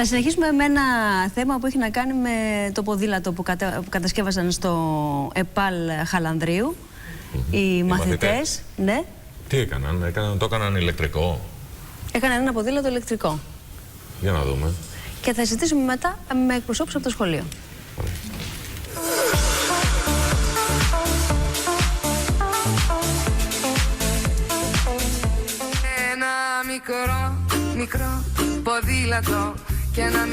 Θα συνεχίσουμε με ένα θέμα που έχει να κάνει με το ποδήλατο που κατασκεύασαν στο ΕΠΑΛ Χαλανδρίου οι μαθητές. Ναι. Τι έκαναν, το έκαναν ηλεκτρικό. Έκαναν ένα ποδήλατο ηλεκτρικό. Για να δούμε. Και θα συζητήσουμε μετά με εκπροσώπους από το σχολείο. Ένα μικρό ποδήλατο και ένα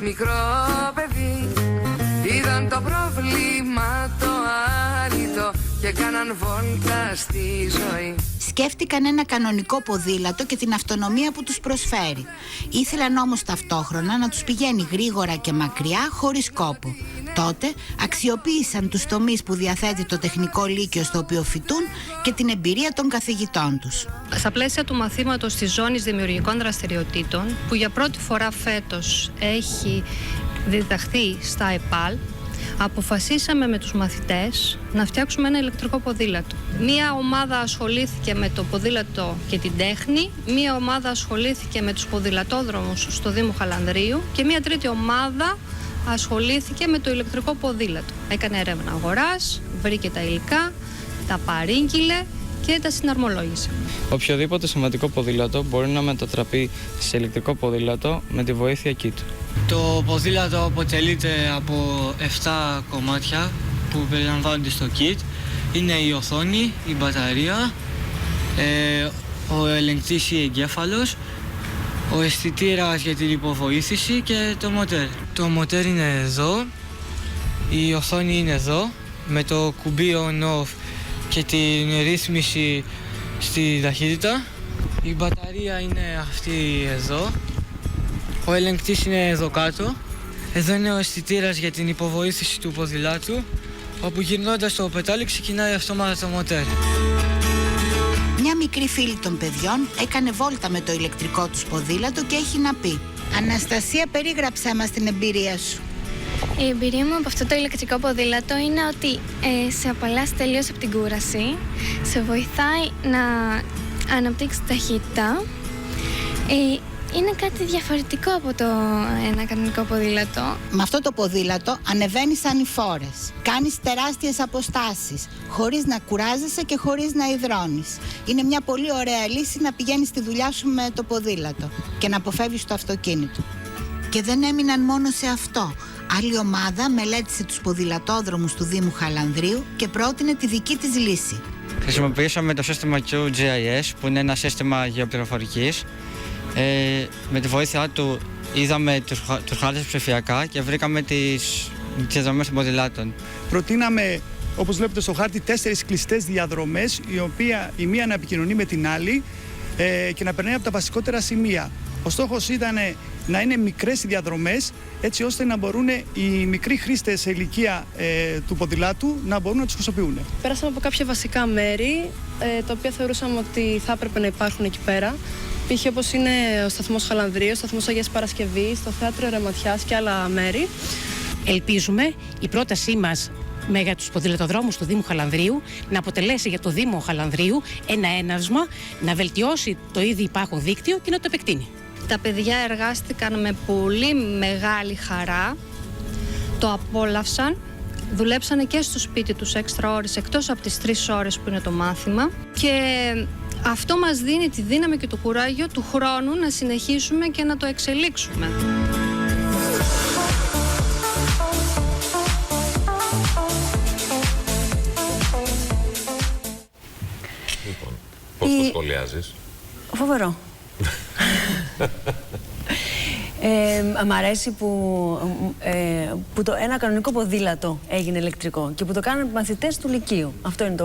μικρό παιδί είδαν το πρόβλημα το άρρητο και κάναν βόλτα στη ζωή. Σκέφτηκαν ένα κανονικό ποδήλατο και την αυτονομία που τους προσφέρει. Ήθελαν όμως ταυτόχρονα να τους πηγαίνει γρήγορα και μακριά χωρίς κόπο. Τότε αξιοποίησαν τους τομείς που διαθέτει το τεχνικό λύκειο στο οποίο φοιτούν και την εμπειρία των καθηγητών τους. Στα πλαίσια του μαθήματος της ζώνης δημιουργικών δραστηριοτήτων, που για πρώτη φορά φέτος έχει διδαχθεί στα ΕΠΑΛ, αποφασίσαμε με τους μαθητές να φτιάξουμε ένα ηλεκτρικό ποδήλατο. Μία ομάδα ασχολήθηκε με το ποδήλατο και την τέχνη, μία ομάδα ασχολήθηκε με τους ποδηλατόδρομους στο Δήμο Χαλανδρίου και μία τρίτη ομάδα ασχολήθηκε με το ηλεκτρικό ποδήλατο. Έκανε έρευνα αγοράς, βρήκε τα υλικά, τα παρήγγειλε και τα συναρμολόγησε. Οποιοδήποτε σημαντικό ποδήλατο μπορεί να μετατραπεί σε ηλεκτρικό ποδήλατο με τη βοήθεια kit. Το ποδήλατο αποτελείται από 7 κομμάτια που περιλαμβάνονται στο kit. Είναι η οθόνη, η μπαταρία, ο ελεγκτής ή εγκέφαλος, ο αισθητήρας για την υποβοήθηση και το μοτέρ. Το μοτέρ είναι εδώ, η οθόνη είναι εδώ, με το κουμπί on-off και την ρύθμιση στη ταχύτητα. Η μπαταρία είναι αυτή εδώ. Ο ελεγκτής είναι εδώ κάτω. Εδώ είναι ο αισθητήρας για την υποβοήθηση του ποδηλάτου, όπου γυρνώντας το πετάλι ξεκινάει αυτόματα το μοτέρ. Μια μικρή φίλη των παιδιών έκανε βόλτα με το ηλεκτρικό τους ποδήλατο και έχει να πει. Αναστασία, περίγραψέ μας την εμπειρία σου. Η εμπειρία μου από αυτό το ηλεκτρικό ποδήλατο είναι ότι σε απαλλάσσει τελείως από την κούραση, σε βοηθάει να αναπτύξει ταχύτητα. Είναι κάτι διαφορετικό από το ένα κανονικό ποδήλατο. Με αυτό το ποδήλατο ανεβαίνεις ανηφόρες, κάνεις τεράστιες αποστάσεις, χωρίς να κουράζεσαι και χωρίς να υδρώνεις. Είναι μια πολύ ωραία λύση να πηγαίνεις στη δουλειά σου με το ποδήλατο και να αποφεύγεις το αυτοκίνητο. Και δεν έμειναν μόνο σε αυτό. Άλλη ομάδα μελέτησε τους ποδηλατόδρομους του Δήμου Χαλανδρίου και πρότεινε τη δική της λύση. Χρησιμοποιήσαμε το σύστημα QGIS, που είναι ένα σύστημα γεωπληροφορικής. Με τη βοήθειά του είδαμε τους χάρτες ψηφιακά και βρήκαμε τις διαδρομές των ποδηλάτων. Προτείναμε, όπως βλέπετε στο χάρτη, 4 κλειστές διαδρομές, η μία να επικοινωνεί με την άλλη και να περνάει από τα βασικότερα σημεία. Ο στόχος ήταν να είναι μικρές οι διαδρομές, έτσι ώστε να μπορούν οι μικροί χρήστες σε ηλικία του ποδηλάτου να μπορούν να τους χρησιμοποιούν. Πέρασαμε από κάποια βασικά μέρη, τα οποία θεωρούσαμε ότι θα έπρεπε να υπάρχουν εκεί πέρα. Π.χ. όπως είναι ο σταθμός Χαλανδρίου, ο σταθμός Αγίας Παρασκευής, το θέατρο Ερεματιάς και άλλα μέρη. Ελπίζουμε η πρότασή μας για τους ποδηλατοδρόμους του Δήμου Χαλανδρίου να αποτελέσει για το Δήμο Χαλανδρίου ένα έναυσμα, να βελτιώσει το ήδη υπάρχον δίκτυο και να το επεκτείνει. Τα παιδιά εργάστηκαν με πολύ μεγάλη χαρά, το απόλαυσαν, δουλέψανε και στο σπίτι τους έξτρα ώρες εκτός από τις 3 ώρες που είναι το μάθημα και αυτό μας δίνει τη δύναμη και το κουράγιο του χρόνου να συνεχίσουμε και να το εξελίξουμε. Λοιπόν, πώς το σχολιάζεις? Φοβερό. Μ' αρέσει που το ένα κανονικό ποδήλατο έγινε ηλεκτρικό και που το κάνουν μαθητές του Λυκείου. Αυτό είναι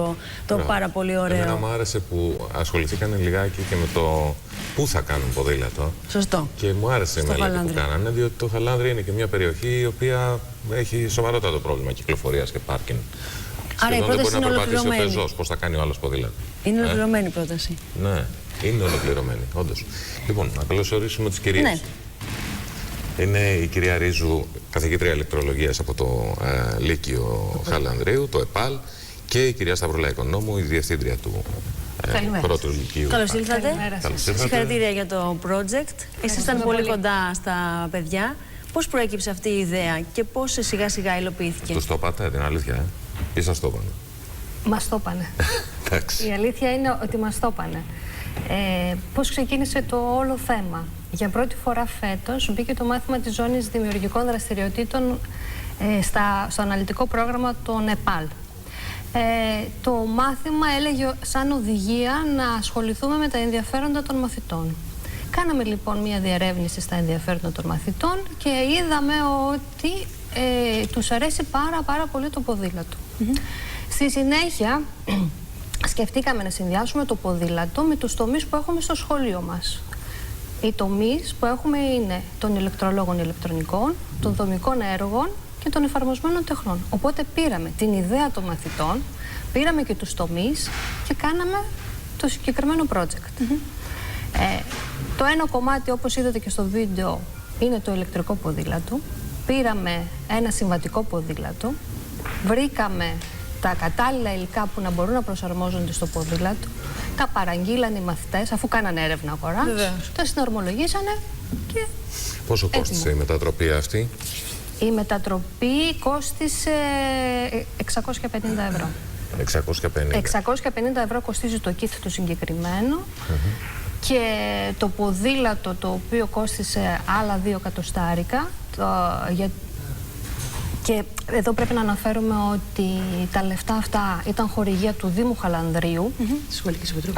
το πάρα πολύ ωραίο. Εμένα μου άρεσε που ασχοληθήκαν λιγάκι και με το πού θα κάνουν ποδήλατο. Σωστό. Και μου άρεσε η μελέτη που κάνανε, διότι το Χαλάνδρη είναι και μια περιοχή η οποία έχει σοβαρότατο πρόβλημα κυκλοφορίας και πάρκινγκ. Άρα η πρόταση είναι ολοκληρωμένη. Πώς θα κάνει ο άλλος ποδήλατο. Είναι ολοκληρωμένη η πρόταση. Ναι, είναι ολοκληρωμένη, όντως. Λοιπόν, να καλωσορίσουμε τις κυρίες. Ναι. Είναι η κυρία Ρίζου, καθηγήτρια ηλεκτρολογίας από το Λύκειο Χαλανδρίου, το ΕΠΑΛ, και η κυρία Σταυρουλά Οικονόμου, η διευθύντρια του πρώτου λυκείου. Καλώς ήλθατε. Καλώς ήρθατε. Συγχαρητήρια για το project. Ήσασταν πολύ κοντά στα παιδιά. Πώς προέκυψε αυτή η ιδέα και πώς σιγά σιγά υλοποιήθηκε? Τους το είπατε, την αλήθεια, ή σας το είπανε? Μας το είπανε. Εντάξει. Η αλήθεια είναι ότι μας το είπανε. Πώς ξεκίνησε το όλο θέμα? Για πρώτη φορά φέτος μπήκε το μάθημα της ζώνης δημιουργικών δραστηριοτήτων στο αναλυτικό πρόγραμμα των ΕΠΑΛ. Το μάθημα έλεγε σαν οδηγία να ασχοληθούμε με τα ενδιαφέροντα των μαθητών. Κάναμε λοιπόν μια διερεύνηση στα ενδιαφέροντα των μαθητών και είδαμε ότι τους αρέσει πάρα πολύ το ποδήλατο. Στη συνέχεια σκεφτήκαμε να συνδυάσουμε το ποδήλατο με τους τομείς που έχουμε στο σχολείο μας. Οι τομείς που έχουμε είναι των ηλεκτρολόγων ηλεκτρονικών, των δομικών έργων και των εφαρμοσμένων τεχνών. Οπότε πήραμε την ιδέα των μαθητών, πήραμε και τους τομείς και κάναμε το συγκεκριμένο project. Το ένα κομμάτι, όπως είδατε και στο βίντεο, είναι το ηλεκτρικό ποδήλατο. Πήραμε ένα συμβατικό ποδήλατο, βρήκαμε τα κατάλληλα υλικά που να μπορούν να προσαρμόζονται στο ποδήλατο, τα παραγγείλαν οι μαθητές αφού κάνανε έρευνα αγοράς, τα συνορμολογήσανε και... Πόσο κόστησε η μετατροπή αυτή? Η μετατροπή κόστησε 650 ευρώ. 650 ευρώ κοστίζει το kit του συγκεκριμένο και το ποδήλατο το οποίο κόστησε άλλα 2 εκατοστάρικα. Και εδώ πρέπει να αναφέρουμε ότι τα λεφτά αυτά ήταν χορηγία του Δήμου Χαλανδρίου.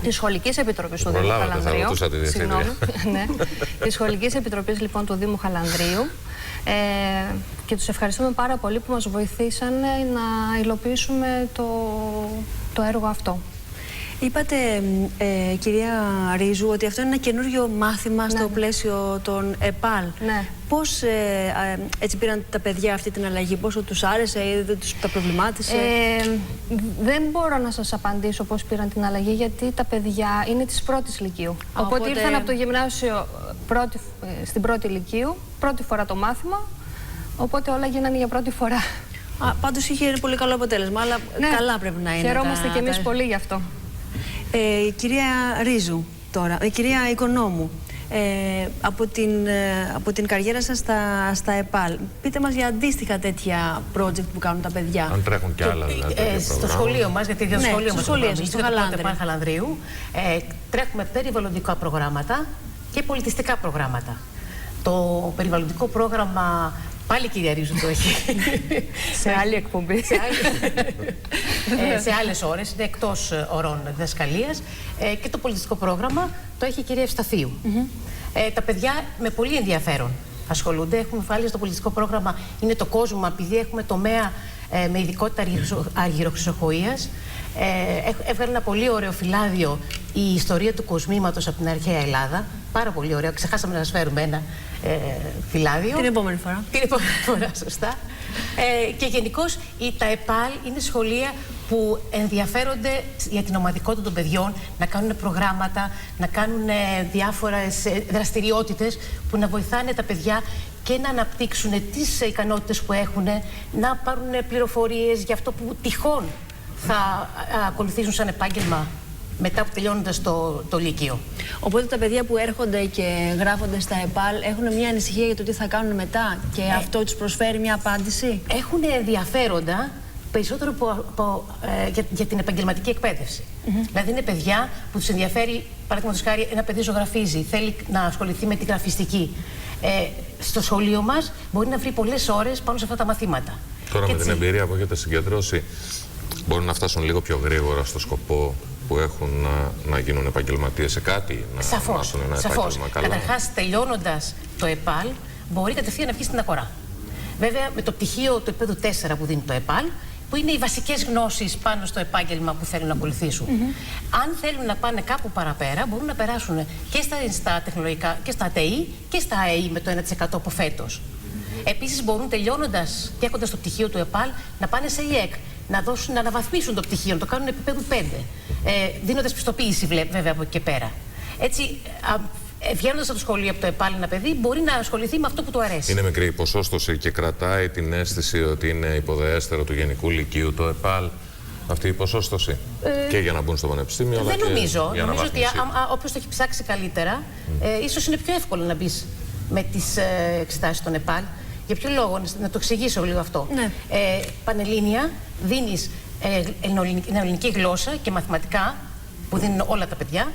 Της Σχολικής Επιτροπής του Δήμου Χαλανδρίου. Συγγνώμη. Ναι. Της Σχολικής Επιτροπής λοιπόν του Δήμου Χαλανδρίου. Και τους ευχαριστούμε πάρα πολύ που μας βοηθήσαν να υλοποιήσουμε το έργο αυτό. Είπατε, κυρία Ρίζου, ότι αυτό είναι ένα καινούριο μάθημα στο πλαίσιο των ΕΠΑΛ. Ναι. Πώς έτσι πήραν τα παιδιά αυτή την αλλαγή, πόσο τους άρεσε ή δεν τους τα προβλημάτισε? Δεν μπορώ να σας απαντήσω πώς πήραν την αλλαγή, γιατί τα παιδιά είναι της πρώτης λυκείου. Οπότε ήρθαν από το γυμνάσιο στην πρώτη λυκείου, πρώτη φορά το μάθημα, οπότε όλα γίνανε για πρώτη φορά. Πάντως είχε πολύ καλό αποτέλεσμα, αλλά καλά πρέπει να είναι. Χαιρόμαστε κι εμείς πολύ γι' αυτό. Κυρία Ρίζου τώρα, κυρία Οικονόμου, από την καριέρα σας στα ΕΠΑΛ, πείτε μας για αντίστοιχα τέτοια project που κάνουν τα παιδιά. Αν τρέχουν κι άλλα δηλαδή. Στο σχολείο μας, γιατί για το σχολείο μας, στο Χαλανδρίου, τρέχουμε περιβαλλοντικά προγράμματα και πολιτιστικά προγράμματα. Το περιβαλλοντικό πρόγραμμα πάλι κυρία Ρίζου το έχει. Σε άλλη εκπομπή. Σε άλλες ώρες, είναι εκτός ωρών διδασκαλίας. Και το πολιτιστικό πρόγραμμα το έχει η κυρία Ευσταθίου. Τα παιδιά με πολύ ενδιαφέρον ασχολούνται. Έχουμε βάλει στο πολιτιστικό πρόγραμμα, είναι το κόσμο, επειδή έχουμε τομέα με ειδικότητα αργυροξυλοχοΐας. Έβγαλε ένα πολύ ωραίο φυλάδιο, η ιστορία του κοσμήματος από την αρχαία Ελλάδα. Πάρα πολύ ωραίο. Ξεχάσαμε να σας φέρουμε ένα φυλάδιο. Την επόμενη φορά. Την επόμενη φορά, σωστά. Και γενικώς τα ΕΠΑΛ είναι σχολεία που ενδιαφέρονται για την ομαδικότητα των παιδιών, να κάνουν προγράμματα, να κάνουν διάφορες δραστηριότητες που να βοηθάνε τα παιδιά και να αναπτύξουν τις ικανότητες που έχουν, να πάρουν πληροφορίες για αυτό που τυχόν θα ακολουθήσουν σαν επάγγελμα μετά που τελειώνοντας το Λύκειο. Οπότε τα παιδιά που έρχονται και γράφονται στα ΕΠΑΛ έχουν μια ανησυχία για το τι θα κάνουν μετά και αυτό τους προσφέρει μια απάντηση? Έχουν ενδιαφέροντα περισσότερο για την επαγγελματική εκπαίδευση. Δηλαδή είναι παιδιά που τους ενδιαφέρει, παραδείγματος χάρη, ένα παιδί ζωγραφίζει, θέλει να ασχοληθεί με τη γραφιστική. Στο σχολείο μας μπορεί να βρει πολλές ώρες πάνω σε αυτά τα μαθήματα. Τώρα με την εμπειρία που έχετε συγκεντρώσει, μπορούν να φτάσουν λίγο πιο γρήγορα στο σκοπό που έχουν να γίνουν επαγγελματίες σε κάτι, να μάθουν ένα επάγγελμα καλά? Καταρχάς, τελειώνοντας το ΕΠΑΛ, μπορεί κατευθείαν να βγει στην αγορά. Βέβαια, με το πτυχίο του επίπεδου 4 που δίνει το ΕΠΑΛ, που είναι οι βασικές γνώσεις πάνω στο επάγγελμα που θέλουν να ακολουθήσουν. Αν θέλουν να πάνε κάπου παραπέρα, μπορούν να περάσουν και στα τεχνολογικά και στα ΑΤΕΗ και στα ΑΕΗ με το 1% από φέτος. Επίσης, μπορούν τελειώνοντας και έχοντας το πτυχίο του ΕΠΑΛ να πάνε σε ΙΕΚ, να αναβαθμίσουν το πτυχίο, να το κάνουν επίπεδο 5, δίνοντας πιστοποίηση βέβαια από εκεί και πέρα. Έτσι, βγαίνοντας από το σχολείο, από το ΕΠΑΛ, ένα παιδί μπορεί να ασχοληθεί με αυτό που του αρέσει. Είναι μικρή η ποσόστοση και κρατάει την αίσθηση ότι είναι υποδεέστερο του Γενικού Λυκείου το ΕΠΑΛ αυτή η ποσόστοση και για να μπουν στο πανεπιστήμιο, αλλά δεν και νομίζω. για Νομίζω ότι όποιος το έχει ψάξει καλύτερα, ίσως είναι πιο εύκολο να μπει με τις εξετάσεις των ΕΠΑΛ. Για ποιο λόγο, να το εξηγήσω λίγο αυτό. Ναι. Πανελλήνια δίνεις ελληνική γλώσσα και μαθηματικά, που δίνουν όλα τα παιδιά,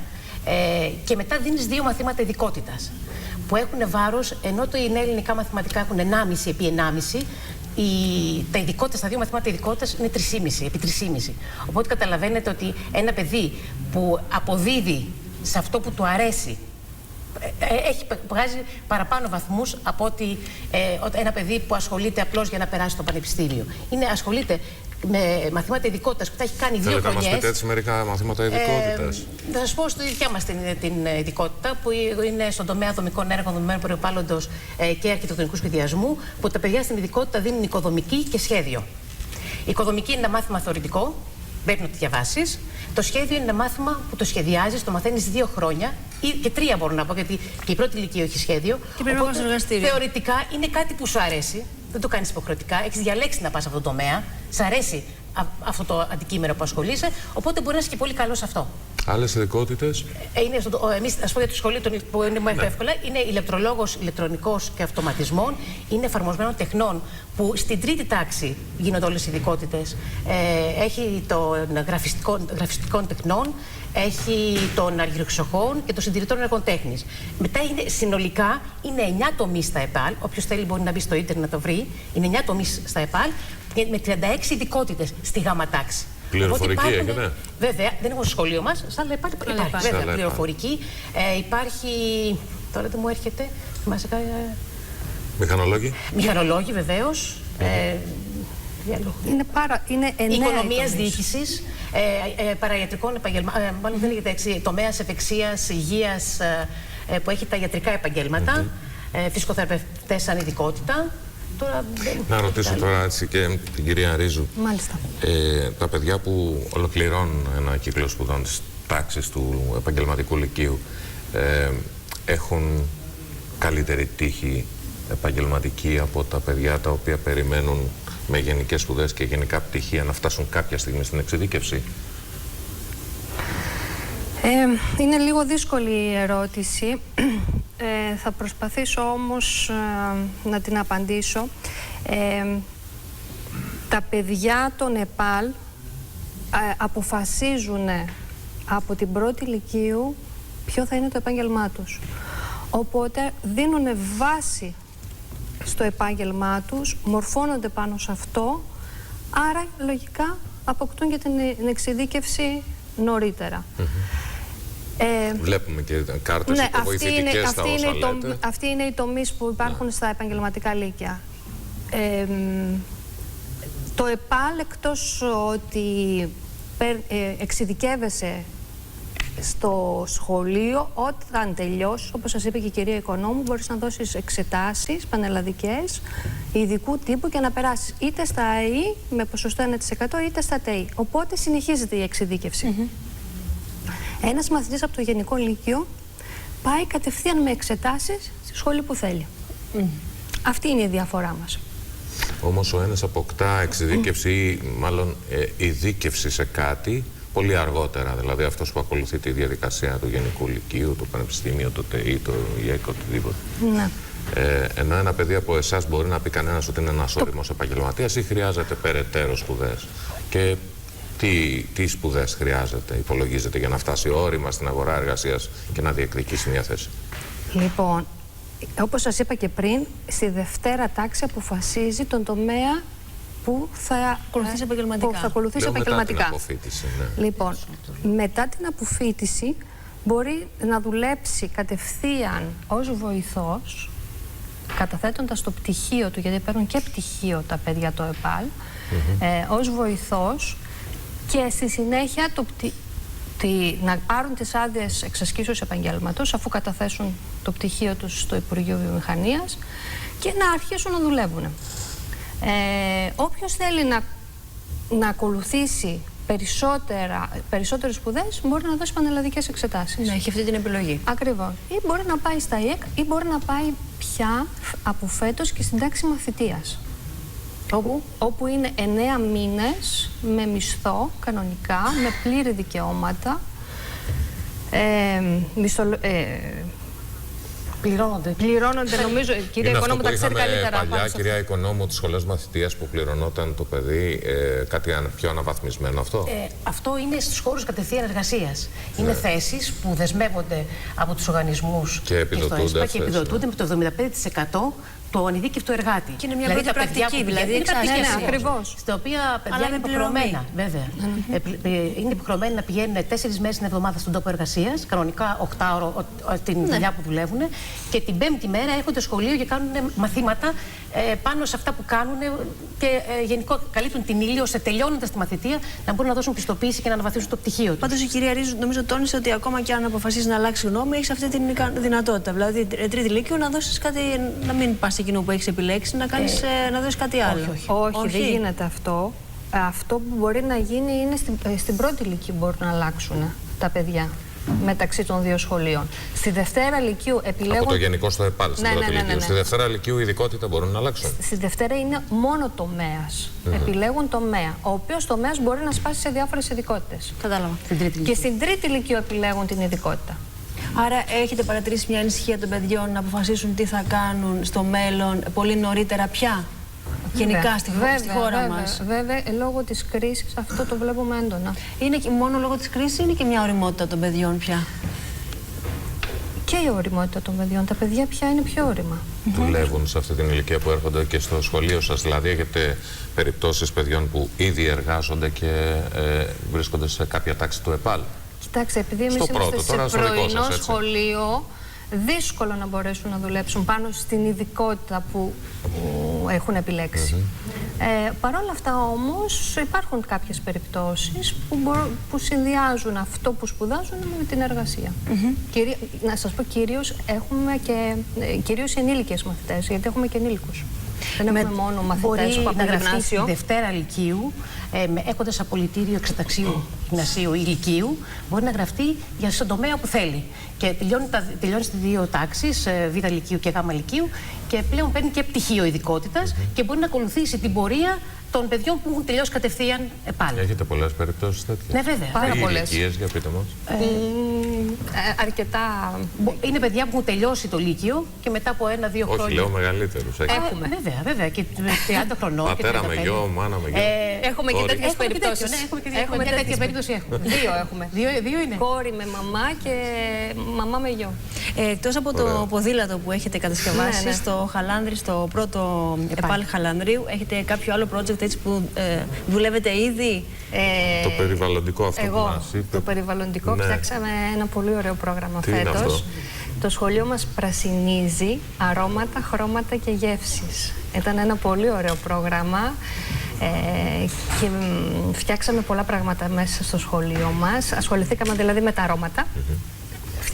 και μετά δίνεις 2 μαθήματα ειδικότητας, που έχουν βάρος, ενώ τα ελληνικά μαθηματικά έχουν 1,5 επί 1,5, τα ειδικότητες, τα 2 μαθήματα ειδικότητας είναι 3,5 επί 3,5. Οπότε καταλαβαίνετε ότι ένα παιδί που αποδίδει σε αυτό που του αρέσει, βγάζει παραπάνω βαθμούς από ότι ένα παιδί που ασχολείται απλώς για να περάσει στο πανεπιστήμιο. Ασχολείται με μαθήματα ειδικότητας που τα έχει κάνει 2 χρονιές. Θέλετε να μας πείτε έτσι μερικά μαθήματα ειδικότητας? Θα σας πω στη δικιά μας την ειδικότητα, που είναι στον τομέα δομικών έργων, δομημένου περιβάλλοντος και αρχιτεκτονικού σχεδιασμού, που τα παιδιά στην ειδικότητα δίνουν οικοδομική και σχέδιο. Η οικοδομική είναι ένα μάθημα θεωρητικό, πρέπει να το διαβάσεις. Το σχέδιο είναι ένα μάθημα που το σχεδιάζεις, το μαθαίνεις 2 χρόνια ή και 3 μπορώ να πω, γιατί και η πρώτη ηλικία έχει σχέδιο. Και πρέπει να πας στο εργαστήριο. Θεωρητικά είναι κάτι που σου αρέσει, δεν το κάνεις υποχρεωτικά, έχεις διαλέξει να πας σε αυτό το τομέα, σ' αρέσει αυτό το αντικείμενο που ασχολείσαι, οπότε μπορεί να είσαι και πολύ καλό σε αυτό. Άλλες ειδικότητες? Εμείς, ας πω για το σχολείο που είναι πιο εύκολα, είναι ηλεκτρολόγος, ηλεκτρονικός και αυτοματισμών, είναι εφαρμοσμένων τεχνών, που στην 3η τάξη γίνονται όλες οι ειδικότητες. Έχει των γραφιστικών τεχνών, έχει των αργυροξοχών και των συντηρητών έργων τέχνης. Μετά συνολικά είναι 9 τομείς στα ΕΠΑΛ. Όποιος θέλει μπορεί να μπει στο ίντερνετ να το βρει. Είναι 9 τομείς στα ΕΠΑΛ με 36 ειδικότητες στη γάμα τάξη. Πληροφορική έχετε? Βέβαια, δεν έχουμε στο σχολείο μας, σαν ΕΠΑΛ υπάρχει. Βέβαια, πληροφορική. Υπάρχει. Τώρα δεν μου έρχεται. Μηχανολόγοι. Μηχανολόγοι, βεβαίως. Είναι οικονομίας, διοίκησης, παραϊατρικών επαγγελμάτων, μάλλον δεν λέγεται έτσι, τομέας ευεξίας, υγείας, που έχει τα ιατρικά επαγγέλματα, φυσικοθεραπευτές σαν ειδικότητα. Να ρωτήσω τώρα έτσι και την κυρία Ρίζου. Μάλιστα. Τα παιδιά που ολοκληρώνουν ένα κύκλο σπουδών της τάξης του επαγγελματικού λυκείου έχουν καλύτερη τύχη επαγγελματική από τα παιδιά τα οποία περιμένουν με γενικές σπουδές και γενικά πτυχία να φτάσουν κάποια στιγμή στην εξειδίκευση? Είναι λίγο δύσκολη η ερώτηση. Θα προσπαθήσω όμως να την απαντήσω. Τα παιδιά των ΕΠΑΛ αποφασίζουν από την πρώτη λυκείου ποιο θα είναι το επάγγελμά τους. Οπότε δίνουν βάση στο επάγγελμά τους, μορφώνονται πάνω σε αυτό, άρα λογικά αποκτούν και την εξειδίκευση νωρίτερα. Βλέπουμε και κάρτες υποβοηθητικές στα όσα λέτε. Αυτοί είναι οι τομείς που υπάρχουν στα επαγγελματικά λύκεια. Το ΕΠΑΛ, εκτός ότι εξειδικεύεσαι στο σχολείο, όταν τελειώσεις, όπως σας είπε και η κυρία Οικονόμου, μπορείς να δώσεις εξετάσεις πανελλαδικές, ειδικού τύπου και να περάσεις είτε στα ΑΕΗ με ποσοστό 1% είτε στα ΤΕΗ. Οπότε συνεχίζεται η εξειδίκευση. Ένας μαθητής από το Γενικό Λύκειο πάει κατευθείαν με εξετάσεις στη σχολή που θέλει. Αυτή είναι η διαφορά μας. Όμως ο ένας αποκτά εξειδίκευση ή μάλλον ειδίκευση σε κάτι πολύ αργότερα. Δηλαδή αυτός που ακολουθεί τη διαδικασία του Γενικού Λυκείου, το Πανεπιστήμιο, το ΤΕΗ, το ΙΕΚ, οτιδήποτε. Ναι. Ενώ ένα παιδί από εσάς μπορεί να πει κανένας ότι είναι ένας όριμος επαγγελματίας ή χρειάζεται περαιτέρω σπουδές? Και τι σπουδές χρειάζεται, υπολογίζεται, για να φτάσει όριμα στην αγορά εργασίας και να διεκδικήσει μια θέση? Λοιπόν, όπως σας είπα και πριν, στη Δευτέρα τάξη αποφασίζει τον τομέα που θα ακολουθήσει επαγγελματικά. Μετά την αποφοίτηση, ναι. Λοιπόν, μετά την αποφοίτηση μπορεί να δουλέψει κατευθείαν ως βοηθός, καταθέτοντας το πτυχίο του, γιατί παίρνουν και πτυχίο τα παιδιά το ΕΠΑΛ, ως βοηθός, και στη συνέχεια να πάρουν τις άδειες εξασκήσεως επαγγέλματος, αφού καταθέσουν το πτυχίο τους στο Υπουργείο Βιομηχανίας, και να αρχίσουν να δουλεύουν. Όποιος θέλει να ακολουθήσει περισσότερες σπουδές, μπορεί να δώσει πανελλαδικές εξετάσεις. Να έχει αυτή την επιλογή. Ακριβώς. Ή μπορεί να πάει στα ΙΕΚ ή μπορεί να πάει πια από φέτος και στην τάξη μαθητείας. Όπου είναι 9 μήνες με μισθό κανονικά, με πλήρη δικαιώματα. Πληρώνονται, νομίζω. Κυρία Οικονόμου, τα ξέρει καλύτερα. Παλιά, κυρία Οικονόμου, τις σχολές μαθητείας που πληρωνόταν το παιδί, κάτι πιο αναβαθμισμένο αυτό. Αυτό είναι στους χώρους κατευθείαν εργασίας. Είναι θέσεις που δεσμεύονται από τους οργανισμούς και επιδοτούνται με το 75% το ανειδίκευτο εργάτη. Και είναι μια πρώτη πρακτική, δηλαδή ακριβώς. Στα οποία παιδιά είναι υποχρεωμένα, βέβαια. Είναι υποχρεωμένοι να πηγαίνουν 4 μέρες την εβδομάδα στον τόπο εργασίας, κανονικά 8 ώρες την δουλειά που δουλεύουν, και την 5η μέρα έρχονται στο σχολείο και κάνουν μαθήματα πάνω σε αυτά που κάνουν και γενικώ καλύπτουν την ύλη, ώστε τελειώνοντας τη μαθητεία να μπορούν να δώσουν πιστοποίηση και να αναβαθμίσουν το πτυχίο τους. Πάντως η κυρία Ρίζου νομίζω τόνισε ότι ακόμα και αν αποφασίσει να αλλάξει γνώμη, έχει αυτή τη δυνατότητα. Δηλαδή, τρίτη λύκειο να δώσεις κάτι, να μην πας εκείνο που έχεις επιλέξει, να δώσεις κάτι άλλο. Όχι, δεν γίνεται αυτό. Αυτό που μπορεί να γίνει είναι στην πρώτη ηλικία μπορούν να αλλάξουν τα παιδιά μεταξύ των δύο σχολείων. Στη Δευτέρα Λυκείου επιλέγουν... Από το γενικό στο ΕΠΑΛ, στην πρώτη Λυκείου. Στη Δευτέρα Λυκείου ειδικότητα μπορούν να αλλάξουν. Στη Δευτέρα είναι μόνο τομέας. Επιλέγουν τομέα, ο οποίος τομέας μπορεί να σπάσει σε διάφορες ειδικότητες. Κατάλαβα. Και στην τρίτη Λυκείου επιλέγουν την ειδικότητα. Άρα έχετε παρατηρήσει μια ανησυχία των παιδιών να αποφασίσουν τι θα κάνουν στο μέλλον πολύ νωρίτερα πια, γενικά στη χώρα μας? Βέβαια, λόγω της κρίσης αυτό το βλέπουμε έντονα. Είναι και μόνο λόγω της κρίσης, είναι και μια ωριμότητα των παιδιών πια? Και η ωριμότητα των παιδιών. Τα παιδιά πια είναι πιο ώριμα. Δουλεύουν σε αυτή την ηλικία που έρχονται και στο σχολείο σας? Δηλαδή έχετε περιπτώσεις παιδιών που ήδη εργάζονται και βρίσκονται σε κάποια τάξη του ΕΠΑΛ? Κοιτάξτε, επειδή εμείς είμαστε σε πρωινό σχολείο, δύσκολο να μπορέσουν να δουλέψουν πάνω στην ειδικότητα που έχουν επιλέξει. Παρ' όλα αυτά όμως υπάρχουν κάποιες περιπτώσεις που συνδυάζουν αυτό που σπουδάζουν με την εργασία. Να σας πω, κυρίως ενήλικες μαθητές, γιατί έχουμε και ενήλικους. Δεν έχουμε μόνο μαθητές από το γυμνάσιο. Στη Δευτέρα Λυκείου, έχοντας απολυτήριο εξεταξίου γυμνασίου ή λυκείου, μπορεί να γραφτεί για στον τομέα που θέλει. Και τελειώνει στις 2 τάξεις, Β' Λυκείου και Γ' Λυκείου, και πλέον παίρνει και πτυχίο ειδικότητας και μπορεί να ακολουθήσει την πορεία των παιδιών που έχουν τελειώσει κατευθείαν ΕΠΑΛ. Έχετε πολλές περιπτώσεις τέτοιες? Ναι, βέβαια. Πάρα πολλές. Ηλικίες, για πείτε μας. Αρκετά. Είναι παιδιά που έχουν τελειώσει το Λύκειο και μετά από 1-2 χρόνια. Όχι, λέω μεγαλύτερους. Έχουμε. Βέβαια. Και 30 χρονών. Πατέρα με γιο, μάνα με γιο. Έχουμε και τέτοιες περιπτώσεις. Έχουμε μια τέτοια περίπτωση. 2 έχουμε. 2 είναι. Κόρη με μαμά και μαμά με γιο. Εκτός από το ποδήλατο που έχετε κατασκευάσει στο Χαλάνδρι, στο πρώτο ΕΠΑΛ Χαλανδρίου, έχετε κάποιο άλλο project έτσι που δουλεύετε ήδη? Το περιβαλλοντικό αυτό που μας είπε. Το περιβαλλοντικό, φτιάξαμε ένα πολύ ωραίο πρόγραμμα φέτος. Το σχολείο μας πρασινίζει αρώματα, χρώματα και γεύσεις. Ήταν ένα πολύ ωραίο πρόγραμμα και φτιάξαμε πολλά πράγματα μέσα στο σχολείο μας. Ασχοληθήκαμε δηλαδή με τα αρώματα.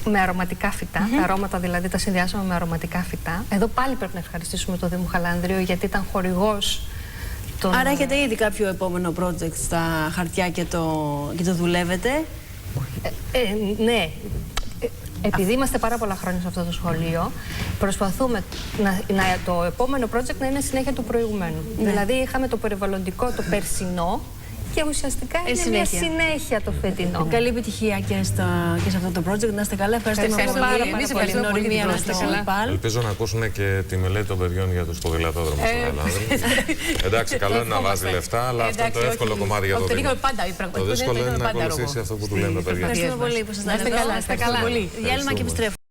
Με αρωματικά φυτά. Τα αρώματα δηλαδή τα συνδυάσαμε με αρωματικά φυτά. Εδώ πάλι πρέπει να ευχαριστήσουμε το Δήμο Χαλανδρίου, γιατί ήταν χορηγός. Άρα έχετε ήδη κάποιο επόμενο project στα χαρτιά και το δουλεύετε? Ναι. Επειδή είμαστε πάρα πολλά χρόνια σε αυτό το σχολείο, προσπαθούμε το επόμενο project να είναι συνέχεια του προηγουμένου. Δηλαδή είχαμε το περιβαλλοντικό, το περσινό, και ουσιαστικά είναι μια συνέχεια το φετινό. Καλή επιτυχία και σε αυτό το project. Να είστε καλά. Ευχαριστούμε πολύ. Εμείς ευχαριστούμε πολύ. Ελπίζω να ακούσουν και τη μελέτη των παιδιών για τους ποδηλατόδρομους στο Χαλάνδρι. Εντάξει, καλό είναι να βάζει λεφτά, αλλά αυτό είναι το εύκολο κομμάτι για το Δήμο. Το δύσκολο είναι να ακολουθήσει αυτό που του λένε τα παιδιά. Ευχαριστούμε πολύ που σας δώσατε. Να είστε καλά. Διάλειμμα και επιστρέφουμε.